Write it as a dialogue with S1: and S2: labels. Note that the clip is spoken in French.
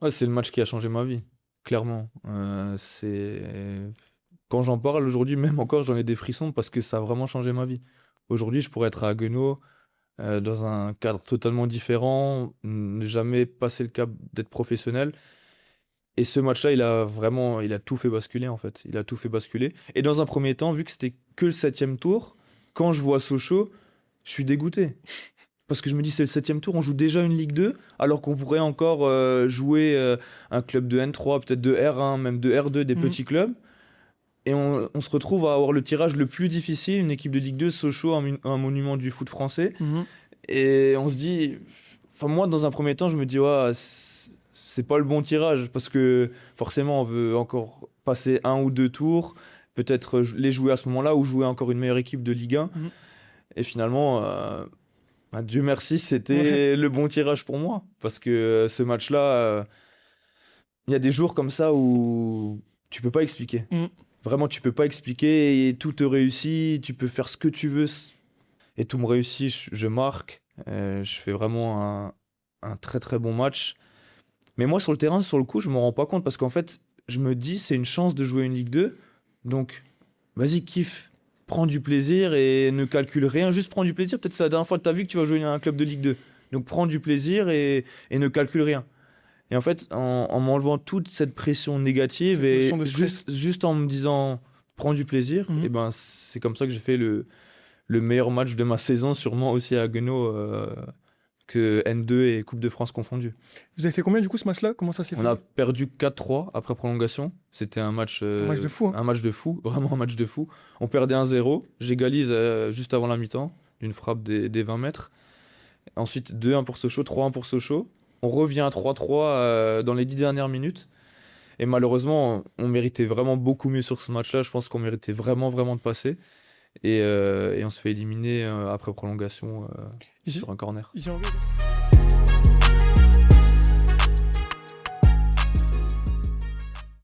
S1: Ouais, c'est le match qui a changé ma vie, clairement. Quand j'en parle aujourd'hui, même encore, j'en ai des frissons parce que ça a vraiment changé ma vie. Aujourd'hui, je pourrais être à Haguenau, dans un cadre totalement différent, ne jamais passer le cap d'être professionnel. Et ce match-là, il a tout fait basculer en fait. Il a tout fait basculer. Et dans un premier temps, vu que c'était que le septième tour, quand je vois Sochaux, je suis dégoûté. Parce que je me dis, c'est le septième tour, on joue déjà une Ligue 2, alors qu'on pourrait encore jouer un club de N3, peut-être de R1, même de R2, des
S2: Mhm.
S1: petits clubs. Et on se retrouve à avoir le tirage le plus difficile, une équipe de Ligue 2, Sochaux, un monument du foot français.
S2: Mhm.
S1: Et on se dit, enfin moi dans un premier temps, je me dis, ouais, c'est pas le bon tirage, parce que forcément on veut encore passer un ou deux tours, peut-être les jouer à ce moment-là, ou jouer encore une meilleure équipe de Ligue 1.
S2: Mhm.
S1: Et finalement, bah, Dieu merci,
S2: Ouais.
S1: c'était le bon tirage pour moi. Parce que ce match-là, il y a des jours comme ça où tu peux pas expliquer.
S2: Mhm.
S1: Vraiment, tu peux pas expliquer et tout te réussit, tu peux faire ce que tu veux et tout me réussit, je marque. Je fais vraiment un très très bon match. Mais moi, sur le terrain, sur le coup, je me rends pas compte parce qu'en fait, je me dis, c'est une chance de jouer une Ligue 2. Donc, vas-y, kiffe. Prends du plaisir et ne calcule rien. Juste prends du plaisir. Peut-être c'est la dernière fois de ta vie que tu vas jouer à un club de Ligue 2. Donc, prends du plaisir et ne calcule rien. Et en fait, en m'enlevant toute cette pression négative
S2: Cette notion
S1: et
S2: de stress.
S1: juste en me disant, prends du plaisir, et
S2: Mhm.
S1: ben, c'est comme ça que j'ai fait le meilleur match de ma saison, sûrement aussi à Haguenau, que N2 et Coupe de France confondues.
S2: Vous avez fait combien du coup ce match-là? Comment ça s'est
S1: On a
S2: fait?
S1: perdu 4-3 après prolongation. C'était
S2: Un match de fou, hein.
S1: un match de fou, vraiment un match de fou. On perdait 1-0. J'égalise juste avant la mi-temps, d'une frappe des 20 mètres. Ensuite, 2-1 pour Sochaux, 3-1 pour Sochaux. On revient à 3-3 dans les 10 dernières minutes. Et malheureusement, on méritait vraiment beaucoup mieux sur ce match-là. Je pense qu'on méritait vraiment, vraiment de passer. Et on se fait éliminer après prolongation
S2: J'ai
S1: sur un corner.
S2: j'ai envie.